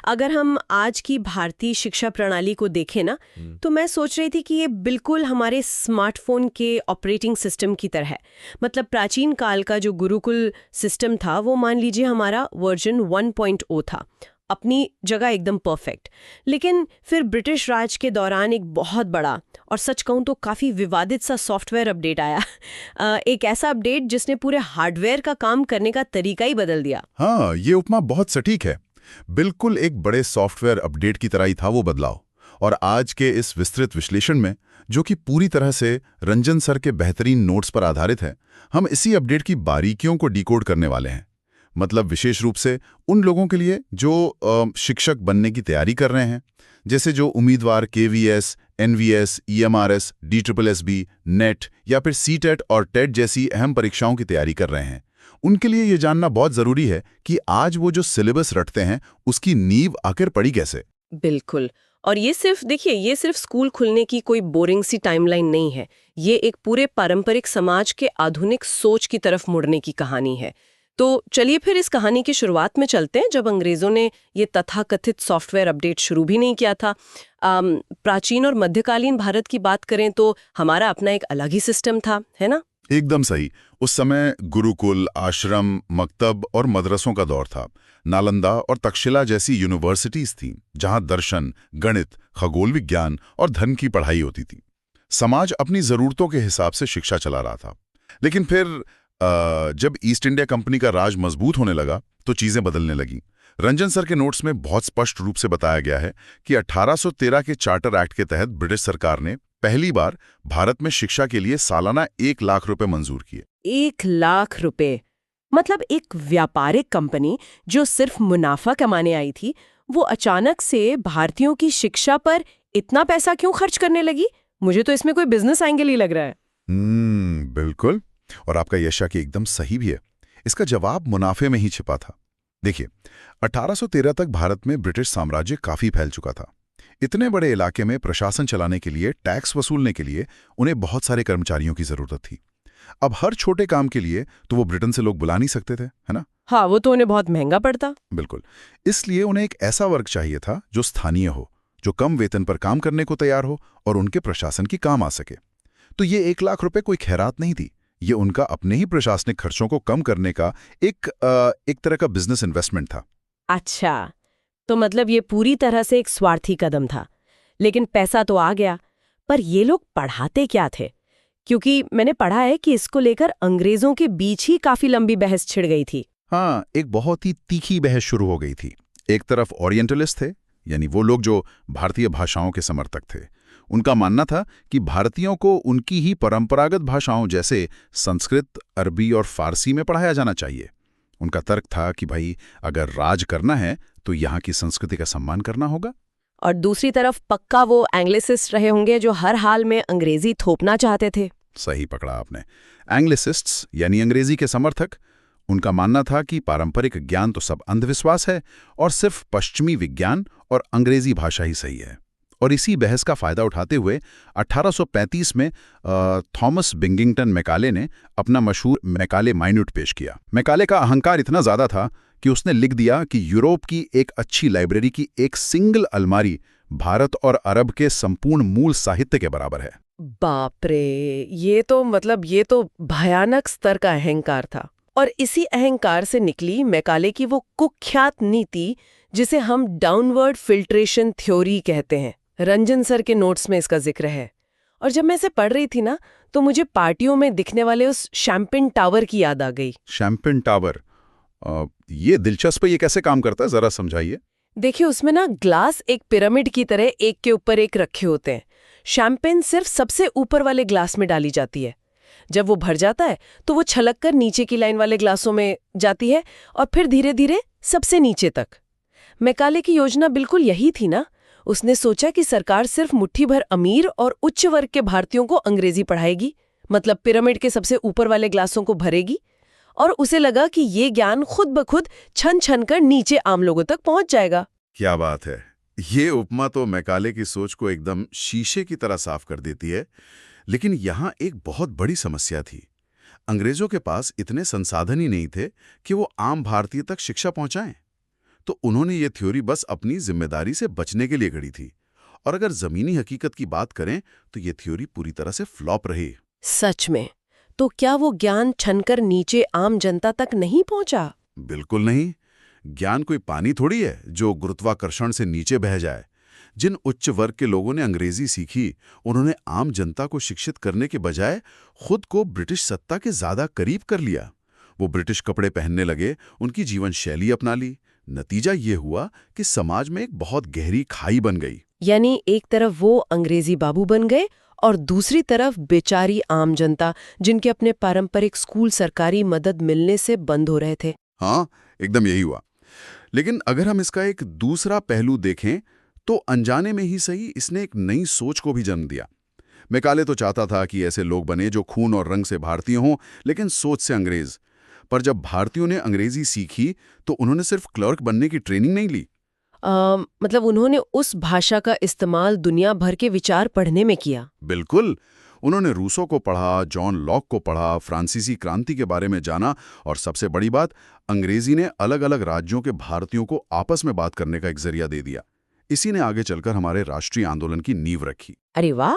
अगर हम आज की भारतीय शिक्षा प्रणाली को देखें ना, तो मैं सोच रही थी कि ये बिल्कुल हमारे स्मार्टफोन के ऑपरेटिंग सिस्टम की तरह है। मतलब प्राचीन काल का जो गुरुकुल सिस्टम था वो मान लीजिए हमारा वर्जन 1.0 था, अपनी जगह एकदम परफेक्ट। लेकिन फिर ब्रिटिश राज के दौरान एक बहुत बड़ा और सच कहूँ तो काफ़ी विवादित सा सॉफ्टवेयर अपडेट आया। एक ऐसा अपडेट जिसने पूरे हार्डवेयर का काम करने का तरीका ही बदल दिया। हाँ, ये उपमा बहुत सटीक है। बिल्कुल एक बड़े सॉफ्टवेयर अपडेट की तरह ही था वो बदलाव। और आज के इस विस्तृत विश्लेषण में, जो कि पूरी तरह से रंजन सर के बेहतरीन नोट्स पर आधारित है, हम इसी अपडेट की बारीकियों को डिकोड करने वाले हैं। मतलब विशेष रूप से उन लोगों के लिए जो शिक्षक बनने की तैयारी कर रहे हैं, जैसे जो उम्मीदवार केवीएस, एनवीएस, ईएमआरएस, डीट्रिपल-एसबी, नेट या फिर सीटेट और टेट जैसी अहम परीक्षाओं की तैयारी कर रहे हैं। उनके लिए ये जानना बहुत जरूरी है कि आज वो जो सिलेबस रटते हैं उसकी नींव आखिर पड़ी कैसे। बिल्कुल। और ये सिर्फ देखिए, ये सिर्फ स्कूल खुलने की कोई बोरिंग सी टाइमलाइन नहीं है। ये एक पूरे पारंपरिक समाज के आधुनिक सोच की तरफ मुड़ने की कहानी है। तो चलिए फिर इस कहानी की शुरुआत में चलते हैं, जब अंग्रेजों ने ये तथाकथित सॉफ्टवेयर अपडेट शुरू भी नहीं किया था। प्राचीन और मध्यकालीन भारत की बात करें तो हमारा अपना एक अलग ही सिस्टम था, है ना? एकदम सही। उस समय गुरुकुल, आश्रम, मकतब और मदरसों का दौर था। नालंदा और तक्षशिला जैसी यूनिवर्सिटीज थीं, जहां दर्शन, गणित, खगोल विज्ञान और धर्म की पढ़ाई होती थी। समाज अपनी जरूरतों के हिसाब से शिक्षा चला रहा था। लेकिन फिर जब ईस्ट इंडिया कंपनी का राज मजबूत होने लगा तो चीजें बदलने लगीं। रंजन सर के नोट्स में बहुत स्पष्ट रूप से बताया गया है कि 1813 के चार्टर एक्ट के तहत ब्रिटिश सरकार ने पहली बार भारत में शिक्षा के लिए सालाना 1 लाख रुपए मंजूर किए। 1 लाख रुपए! मतलब एक व्यापारिक कंपनी जो सिर्फ मुनाफा कमाने आई थी, वो अचानक से भारतीयों की शिक्षा पर इतना पैसा क्यों खर्च करने लगी? मुझे तो इसमें कोई बिजनेस एंगल ही लग रहा है। बिल्कुल। और आपका ये शक एकदम सही भी है। इसका जवाब मुनाफे में ही छिपा था। देखिए, 1813 तक भारत में ब्रिटिश साम्राज्य काफी फैल चुका था। इतने बड़े इलाके में प्रशासन चलाने के लिए, टैक्स वसूलने के लिए उन्हें बहुत सारे कर्मचारियों की जरूरत थी। अब हर छोटे काम के लिए तो वो ब्रिटेन से लोग बुला नहीं सकते थे, है ना? हाँ, वो तो उन्हें बहुत महंगा पड़ता। बिल्कुल। इसलिए उन्हें एक ऐसा वर्ग चाहिए था जो स्थानीय हो, जो कम वेतन पर काम करने को तैयार हो और उनके प्रशासन की काम आ सके। तो ये 1 लाख रुपए कोई खैरात नहीं थी। ये उनका अपने ही प्रशासनिक खर्चों को कम करने का एक तरह का बिजनेस इन्वेस्टमेंट था। अच्छा, तो मतलब ये पूरी तरह से एक स्वार्थी कदम था। लेकिन पैसा तो आ गया, पर ये लोग पढ़ाते क्या थे? क्योंकि मैंने पढ़ा है कि इसको लेकर अंग्रेजों के बीच ही काफी लंबी बहस छिड़ गई थी। हाँ, एक बहुत ही तीखी बहस शुरू हो गई थी। एक तरफ ओरिएंटलिस्ट थे, यानी वो लोग जो भारतीय भाषाओं के समर्थक थे। उनका मानना था कि भारतीयों को उनकी ही परंपरागत भाषाओं जैसे संस्कृत, अरबी और फारसी में पढ़ाया जाना चाहिए। उनका तर्क था कि भाई, अगर राज करना है तो यहाँ की संस्कृति का सम्मान करना होगा। और दूसरी तरफ पक्का वो एंग्लिसिस्ट रहे होंगे जो हर हाल में अंग्रेजी थोपना चाहते थे। सही पकड़ा आपने। एंग्लिसिस्ट्स यानी अंग्रेजी के समर्थक। उनका मानना था कि पारंपरिक ज्ञान तो सब अंधविश्वास है और सिर्फ पश्चिमी विज्ञान और अंग्रेजी भाषा ही सही है। और इसी बहस का फायदा उठाते हुए 1835 में थॉमस बिंगिंगटन मैकाले ने अपना मशहूर मैकाले माइन्यूट पेश किया। मैकाले का अहंकार इतना ज्यादा था कि उसने लिख दिया कि यूरोप की एक अच्छी लाइब्रेरी की एक सिंगल अलमारी भारत और अरब के संपूर्ण मूल साहित्य के बराबर है। बाप रे! ये तो भयानक स्तर का अहंकार था। और इसी अहंकार से निकली मैकाले की वो कुख्यात नीति जिसे हम डाउनवर्ड फिल्ट्रेशन थ्योरी कहते हैं। रंजन सर के नोट्स में इसका जिक्र है। और जब मैं इसे पढ़ रही थी ना, तो मुझे पार्टियों में दिखने वाले उस शैम्पेन टावर की याद आ गई। शैम्पेन टावर, ये दिलचस्प है। ये कैसे काम करता है, जरा समझाइए। देखिए, उसमें ना ग्लास एक पिरामिड की तरह एक के ऊपर एक रखे होते हैं। शैम्पेन सिर्फ सबसे ऊपर वाले ग्लास में डाली जाती है। जब वो भर जाता है तो वो छलक कर नीचे की लाइन वाले ग्लासों में जाती है और फिर धीरे धीरे सबसे नीचे तक। मैकाले की योजना बिल्कुल यही थी ना। उसने सोचा कि सरकार सिर्फ मुट्ठी भर अमीर और उच्च वर्ग के भारतीयों को अंग्रेजी पढ़ाएगी, मतलब पिरामिड के सबसे ऊपर वाले ग्लासों को भरेगी। और उसे लगा कि ये ज्ञान खुद ब खुद छन छन कर नीचे आम लोगों तक पहुंच जाएगा। क्या बात है! ये उपमा तो मैकाले की सोच को एकदम शीशे की तरह साफ कर देती है। लेकिन यहाँ एक बहुत बड़ी समस्या थी। अंग्रेजों के पास इतने संसाधन ही नहीं थे कि वो आम भारतीय तक शिक्षा पहुंचाएं। तो उन्होंने ये थ्योरी बस अपनी जिम्मेदारी से बचने के लिए गढ़ी थी। और अगर जमीनी हकीकत की बात करें तो ये थ्योरी पूरी तरह से फ्लॉप रही। सच में? तो क्या वो ज्ञान छनकर नीचे आम जनता तक नहीं पहुंचा? बिल्कुल नहीं। ज्ञान कोई पानी थोड़ी है जो गुरुत्वाकर्षण से नीचे बह जाए। जिन उच्च वर्ग के लोगों ने अंग्रेजी सीखी, उन्होंने आम जनता को शिक्षित करने के बजाय खुद को ब्रिटिश सत्ता के ज्यादा करीब कर लिया। वो ब्रिटिश कपड़े पहनने लगे, उनकी जीवन शैली अपना ली। नतीजा ये हुआ कि समाज में एक बहुत गहरी खाई बन गई। यानी एक तरफ वो अंग्रेजी बाबू बन गए और दूसरी तरफ बेचारी आम जनता, जिनके अपने पारंपरिक स्कूल सरकारी मदद मिलने से बंद हो रहे थे। हाँ, एकदम यही हुआ। लेकिन अगर हम इसका एक दूसरा पहलू देखें तो अनजाने में ही सही इसने एक नई सोच को भी जन्म दिया। मैकाले तो चाहता था कि ऐसे लोग बने जो खून और रंग से भारतीय हों, लेकिन सोच से अंग्रेज। पर जब भारतीयों ने अंग्रेजी सीखी तो उन्होंने सिर्फ क्लर्क बनने की ट्रेनिंग नहीं ली। मतलब उन्होंने उस भाषा का इस्तेमाल दुनिया भर के विचार पढ़ने में किया। बिल्कुल। उन्होंने रूसो को पढ़ा, जॉन लॉक को पढ़ा, फ्रांसीसी क्रांति के बारे में जाना, और सबसे बड़ी बात, अंग्रेजी ने अलग अलग राज्यों के भारतीयों को आपस में बात करने का एक जरिया दे दिया। इसी ने आगे चलकर हमारे राष्ट्रीय आंदोलन की नींव रखी। अरे वाह,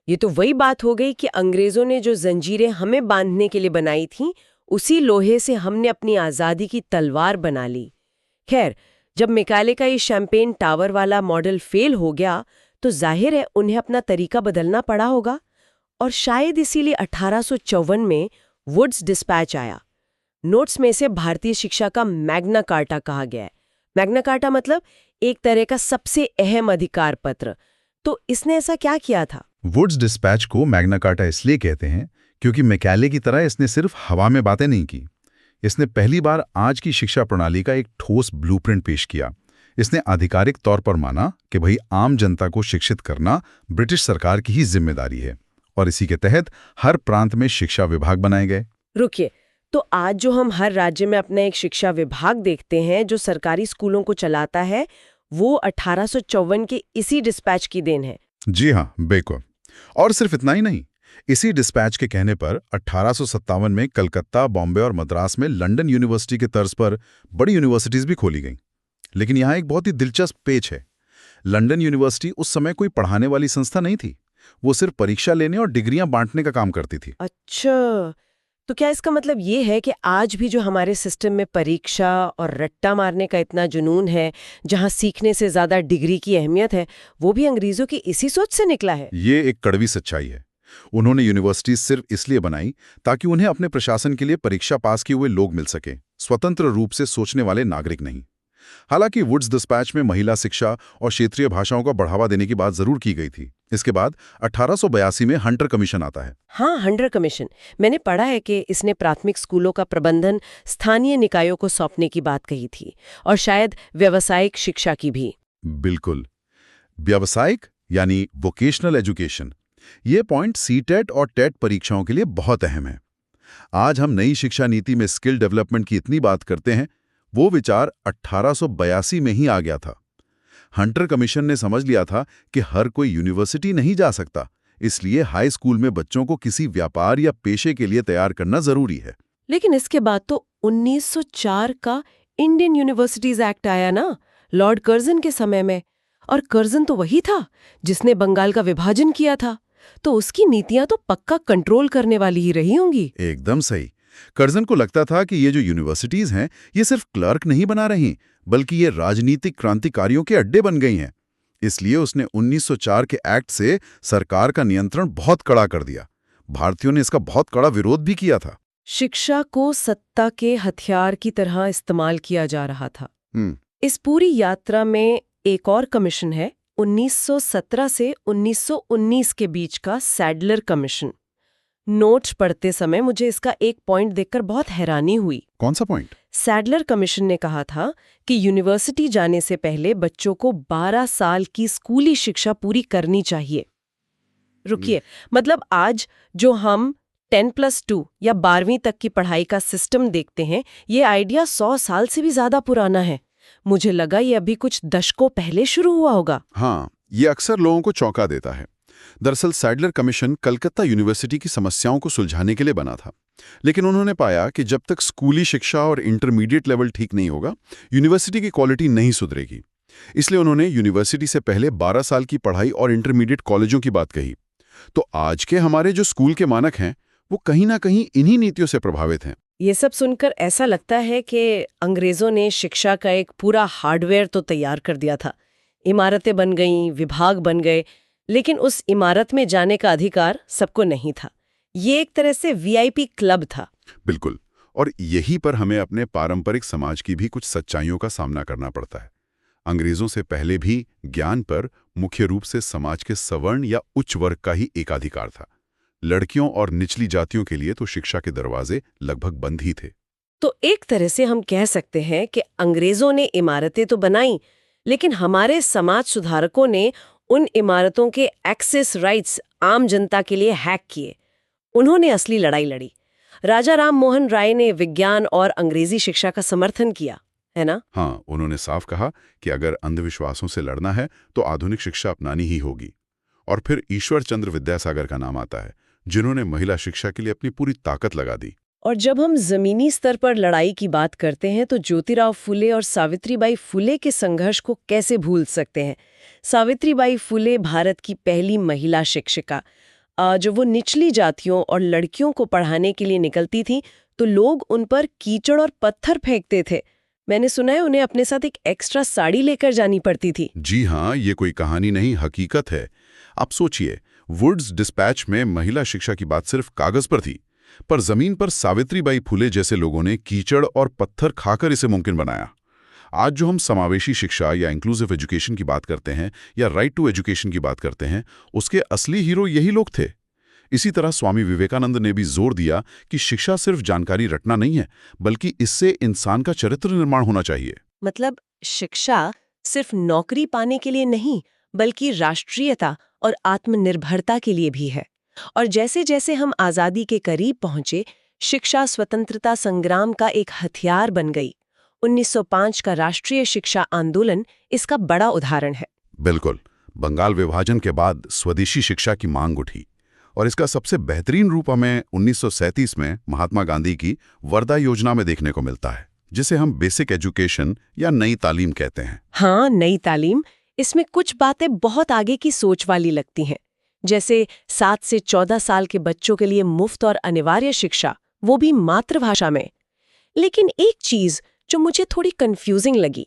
ये तो वही बात हो गई कि अंग्रेजों ने जो जंजीरें हमें बांधने के लिए बनाई थीं, उसी लोहे से हमने अपनी आज़ादी की तलवार बना ली। खैर, जब मैकाले का ये शैंपेन टावर वाला मॉडल फेल हो गया तो जाहिर है उन्हें अपना तरीका बदलना पड़ा होगा, और शायद इसीलिए 1854 में वुड्स डिस्पैच आया। नोट्स में से भारतीय शिक्षा का मैग्ना कार्टा कहा गया है। मैग्ना कार्टा मतलब एक तरह का सबसे अहम अधिकार पत्र। तो इसने ऐसा क्या किया था? वुड्स डिस्पैच को मैग्ना कार्टा इसलिए कहते हैं क्योंकि मैकाले की तरह इसने सिर्फ हवा में बातें नहीं की। इसने पहली बार आज की शिक्षा प्रणाली का एक ठोस ब्लूप्रिंट पेश किया। इसने आधिकारिक तौर पर माना कि भाई आम जनता को शिक्षित करना ब्रिटिश सरकार की ही जिम्मेदारी है, और इसी के तहत हर प्रांत में शिक्षा विभाग बनाए गए। रुकिए, तो आज जो हम हर राज्य में अपना एक शिक्षा विभाग देखते हैं जो सरकारी स्कूलों को चलाता है, वो 1854 के इसी डिस्पैच की देन है। जी हाँ, बिल्कुल। और सिर्फ इतना ही नहीं, इसी डिस्पैच के कहने पर 1857 में कलकत्ता, बॉम्बे और मद्रास में लंदन यूनिवर्सिटी के तर्ज पर बड़ी यूनिवर्सिटीज भी खोली गईं। लेकिन यहाँ एक बहुत ही दिलचस्प पेच है। लंदन यूनिवर्सिटी उस समय कोई पढ़ाने वाली संस्था नहीं थी। वो सिर्फ परीक्षा लेने और डिग्रियां बांटने का काम करती थी। अच्छा, तो क्या इसका मतलब ये है कि आज भी जो हमारे सिस्टम में परीक्षा और रट्टा मारने का इतना जुनून है, जहां सीखने से ज्यादा डिग्री की अहमियत है, वो भी अंग्रेजों की इसी सोच से निकला है? ये एक कड़वी सच्चाई है। उन्होंने यूनिवर्सिटीज सिर्फ इसलिए बनाई ताकि उन्हें अपने प्रशासन के लिए परीक्षा पास किए हुए लोग मिल सके, स्वतंत्र रूप से सोचने वाले नागरिक नहीं। हालांकि वुड्स डिस्पैच में महिला शिक्षा और क्षेत्रीय भाषाओं को बढ़ावा देने की बात जरूर की गई थी। इसके बाद 1882 में हंटर कमीशन आता है। हाँ, हंटर कमीशन। मैंने पढ़ा है कि इसने प्राथमिक स्कूलों का प्रबंधन स्थानीय निकायों को सौंपने की बात कही थी, और शायद व्यावसायिक शिक्षा की भी। बिल्कुल, व्यावसायिक यानी वोकेशनल एजुकेशन। ये पॉइंट सीटेट और टेट परीक्षाओं के लिए बहुत अहम है। आज हम नई शिक्षा नीति में स्किल डेवलपमेंट की इतनी बात करते हैं, वो विचार 1882 में ही आ गया था। हंटर कमीशन ने समझ लिया था कि हर कोई यूनिवर्सिटी नहीं जा सकता, इसलिए हाई स्कूल में बच्चों को किसी व्यापार या पेशे के लिए तैयार करना जरूरी है। लेकिन इसके बाद तो 1904 का इंडियन यूनिवर्सिटीज एक्ट आया ना, लॉर्ड कर्जन के समय में। और कर्जन तो वही था जिसने बंगाल का विभाजन किया था, तो उसकी नीतियां तो पक्का कंट्रोल करने वाली ही रही होंगी। एकदम सही। कर्जन को लगता था कि ये जो यूनिवर्सिटीज हैं, ये सिर्फ क्लर्क नहीं बना रही, बल्कि ये राजनीतिक क्रांतिकारियों के अड्डे बन गई हैं। इसलिए उसने 1904 के एक्ट से सरकार का नियंत्रण बहुत कड़ा कर दिया। भारतीयों ने इसका बहुत कड़ा विरोध भी किया था। शिक्षा को सत्ता के हथियार की तरह इस्तेमाल किया जा रहा था। इस पूरी यात्रा में एक और कमीशन है, 1917 से 1919 के बीच का सैडलर कमीशन। नोट्स पढ़ते समय मुझे इसका एक पॉइंट देखकर बहुत हैरानी हुई। कौन सा पॉइंट? सैडलर कमीशन ने कहा था कि यूनिवर्सिटी जाने से पहले बच्चों को 12 साल की स्कूली शिक्षा पूरी करनी चाहिए। रुकिए, मतलब आज जो हम 10+2 या 12वीं तक की पढ़ाई का सिस्टम देखते हैं, ये आइडिया 100 साल से भी ज्यादा पुराना है। मुझे लगा ये अभी कुछ दशकों पहले शुरू हुआ होगा। हाँ, ये अक्सर लोगों को चौंका देता है। दरअसल सैडलर कमीशन कलकत्ता यूनिवर्सिटी की समस्याओं को सुलझाने के लिए बना था, लेकिन उन्होंने पाया कि जब तक स्कूली शिक्षा और इंटरमीडिएट लेवल ठीक नहीं होगा, यूनिवर्सिटी की क्वालिटी नहीं सुधरेगी। इसलिए उन्होंने यूनिवर्सिटी से पहले 12 साल की पढ़ाई और इंटरमीडिएट कॉलेजों की बात कही। तो आज के हमारे जो स्कूल के मानक हैं, वो कहीं ना कहीं इन्हीं नीतियों से प्रभावित हैं। ये सब सुनकर ऐसा लगता है कि अंग्रेजों ने शिक्षा का एक पूरा हार्डवेयर तो तैयार कर दिया था। इमारतें बन गईं, विभाग बन गए, लेकिन उस इमारत में जाने का अधिकार सबको नहीं था। ये एक तरह से वीआईपी क्लब था। बिल्कुल, और यहीं पर हमें अपने पारंपरिक समाज की भी कुछ सच्चाइयों का सामना करना पड़ता है। अंग्रेजों से पहले भी ज्ञान पर मुख्य रूप से समाज के सवर्ण या उच्च वर्ग का ही एकाधिकार था। लड़कियों और निचली जातियों के लिए तो शिक्षा के दरवाजे लगभग बंद ही थे। तो एक तरह से हम कह सकते हैं कि अंग्रेजों ने इमारतें तो बनाई, लेकिन हमारे समाज सुधारकों ने उन इमारतों के एक्सेस राइट्स आम जनता के लिए हैक किए। उन्होंने असली लड़ाई लड़ी। राजा राम मोहन राय ने विज्ञान और अंग्रेजी शिक्षा का समर्थन किया, है ना? हाँ, उन्होंने साफ कहा कि अगर अंधविश्वासों से लड़ना है तो आधुनिक शिक्षा अपनानी ही होगी। और फिर ईश्वर चंद्र विद्यासागर का नाम आता है, जिन्होंने महिला शिक्षा के लिए अपनी पूरी ताकत लगा दी। और जब हम जमीनी स्तर पर लड़ाई की बात करते हैं तो ज्योतिराव फुले और सावित्रीबाई फुले के संघर्ष को कैसे भूल सकते हैं। सावित्रीबाई फुले भारत की पहली महिला शिक्षिका। जब वो निचली जातियों और लड़कियों को पढ़ाने के लिए निकलती थी तो लोग उन पर कीचड़ और पत्थर फेंकते थे। मैंने सुना है उन्हें अपने साथ एक एक्स्ट्रा साड़ी लेकर जानी पड़ती थी। जी हाँ, ये कोई कहानी नहीं, हकीकत है। आप सोचिए, वुड्स डिस्पैच में महिला शिक्षा की बात सिर्फ कागज पर थी, पर जमीन पर सावित्रीबाई फुले जैसे लोगों ने कीचड़ और पत्थर खाकर इसे मुमकिन बनाया। आज जो हम समावेशी शिक्षा या इंक्लूसिव एजुकेशन की बात करते हैं या राइट टू एजुकेशन की बात करते हैं, उसके असली हीरो यही लोग थे। इसी तरह स्वामी विवेकानंद ने भी जोर दिया कि शिक्षा सिर्फ जानकारी रटना नहीं है, बल्कि इससे इंसान का चरित्र निर्माण होना चाहिए। मतलब शिक्षा सिर्फ नौकरी पाने के लिए नहीं, बल्कि राष्ट्रीयता और आत्मनिर्भरता के लिए भी है। और जैसे जैसे हम आज़ादी के करीब पहुंचे, शिक्षा स्वतंत्रता संग्राम का एक हथियार बन गई। 1905 का राष्ट्रीय शिक्षा आंदोलन इसका बड़ा उदाहरण है। बिल्कुल, बंगाल विभाजन के बाद स्वदेशी शिक्षा की मांग उठी, और इसका सबसे बेहतरीन रूप हमें 1937 में महात्मा गांधी की वर्धा योजना में देखने को मिलता है, जिसे हम बेसिक एजुकेशन या नई तालीम कहते हैं। हाँ, नई तालीम। इसमें कुछ बातें बहुत आगे की सोच वाली लगती हैं, जैसे 7 से 14 साल के बच्चों के लिए मुफ्त और अनिवार्य शिक्षा, वो भी मातृभाषा में। लेकिन एक चीज जो मुझे थोड़ी कंफ्यूजिंग लगी,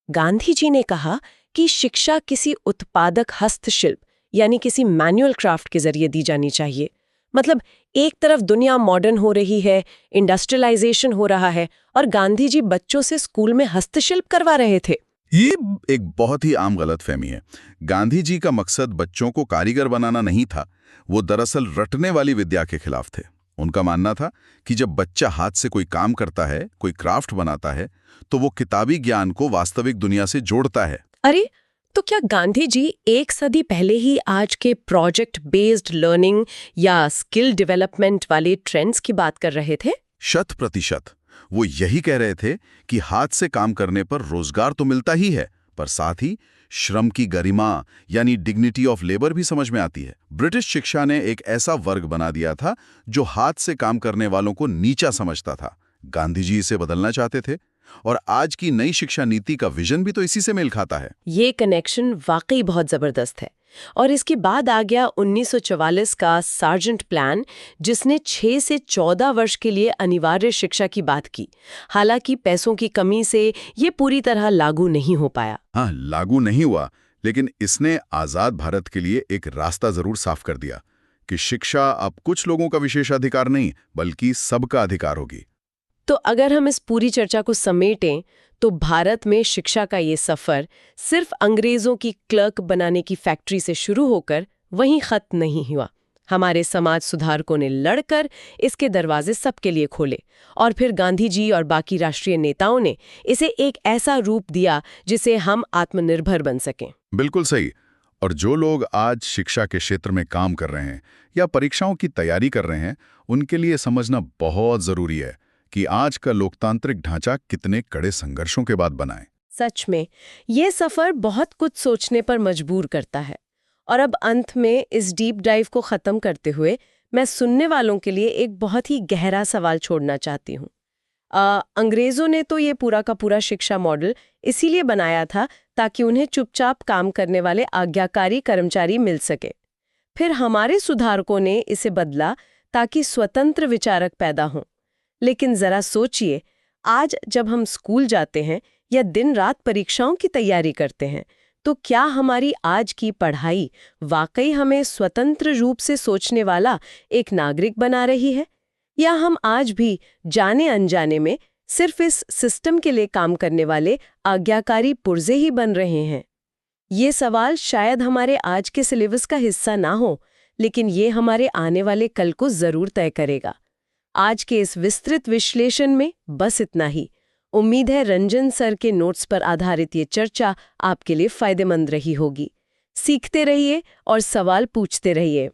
गांधी जी ने कहा कि शिक्षा किसी उत्पादक हस्तशिल्प यानी किसी मैनुअल क्राफ्ट के जरिए दी जानी चाहिए। मतलब एक तरफ दुनिया मॉडर्न हो रही है, इंडस्ट्रियलाइजेशन हो रहा है, और गांधी जी बच्चों से स्कूल में हस्तशिल्प करवा रहे थे। ये एक बहुत ही आम गलतफहमी है। गांधी जी का मकसद बच्चों को कारीगर बनाना नहीं था, वो दरअसल रटने वाली विद्या के खिलाफ थे। उनका मानना था कि जब बच्चा हाथ से कोई काम करता है, कोई क्राफ्ट बनाता है, तो वो किताबी ज्ञान को वास्तविक दुनिया से जोड़ता है। अरे, तो क्या गांधी जी एक सदी पहले ही आज के प्रोजेक्ट बेस्ड लर्निंग या स्किल डेवलपमेंट वाले ट्रेंड्स की बात कर रहे थे? 100%। वो यही कह रहे थे कि हाथ से काम करने पर रोजगार तो मिलता ही है, पर साथ ही श्रम की गरिमा यानी डिग्निटी ऑफ लेबर भी समझ में आती है। ब्रिटिश शिक्षा ने एक ऐसा वर्ग बना दिया था जो हाथ से काम करने वालों को नीचा समझता था। गांधी जी इसे बदलना चाहते थे, और आज की नई शिक्षा नीति का विजन भी तो इसी से मेल खाता है। ये कनेक्शन वाकई बहुत जबरदस्त है। और इसके बाद आ गया 1944 का सार्जेंट प्लान, जिसने 6 से 14 वर्ष के लिए अनिवार्य शिक्षा की बात की। हालांकि पैसों की कमी से ये पूरी तरह लागू नहीं हो पाया। हाँ, लागू नहीं हुआ, लेकिन इसने आजाद भारत के लिए एक रास्ता जरूर साफ कर दिया कि शिक्षा अब कुछ लोगों का विशेषाधिकार नहीं, बल्कि सबका अधिकार होगी। तो अगर हम इस पूरी चर्चा को समेटें तो भारत में शिक्षा का ये सफर सिर्फ अंग्रेजों की क्लर्क बनाने की फैक्ट्री से शुरू होकर वहीं खत्म नहीं हुआ। हमारे समाज सुधारकों ने लड़कर इसके दरवाजे सबके लिए खोले, और फिर गांधी जी और बाकी राष्ट्रीय नेताओं ने इसे एक ऐसा रूप दिया जिसे हम आत्मनिर्भर बन सकें। बिल्कुल सही। और जो लोग आज शिक्षा के क्षेत्र में काम कर रहे हैं या परीक्षाओं की तैयारी कर रहे हैं, उनके लिए समझना बहुत जरूरी है कि आज का लोकतांत्रिक ढांचा कितने कड़े संघर्षों के बाद बना है। सच में ये सफर बहुत कुछ सोचने पर मजबूर करता है। और अब अंत में इस डीप डाइव को ख़त्म करते हुए मैं सुनने वालों के लिए एक बहुत ही गहरा सवाल छोड़ना चाहती हूँ। अंग्रेज़ों ने तो ये पूरा का पूरा शिक्षा मॉडल इसीलिए बनाया था ताकि उन्हें चुपचाप काम करने वाले आज्ञाकारी कर्मचारी मिल सके। फिर हमारे सुधारकों ने इसे बदला ताकि स्वतंत्र विचारक पैदा हों। लेकिन ज़रा सोचिए, आज जब हम स्कूल जाते हैं या दिन रात परीक्षाओं की तैयारी करते हैं, तो क्या हमारी आज की पढ़ाई वाकई हमें स्वतंत्र रूप से सोचने वाला एक नागरिक बना रही है, या हम आज भी जाने अनजाने में सिर्फ इस सिस्टम के लिए काम करने वाले आज्ञाकारी पुर्जे ही बन रहे हैं? ये सवाल शायद हमारे आज के सिलेबस का हिस्सा ना हो, लेकिन ये हमारे आने वाले कल को जरूर तय करेगा। आज के इस विस्तृत विश्लेषण में बस इतना ही। उम्मीद है रंजन सर के नोट्स पर आधारित ये चर्चा आपके लिए फायदेमंद रही होगी। सीखते रहिए और सवाल पूछते रहिए।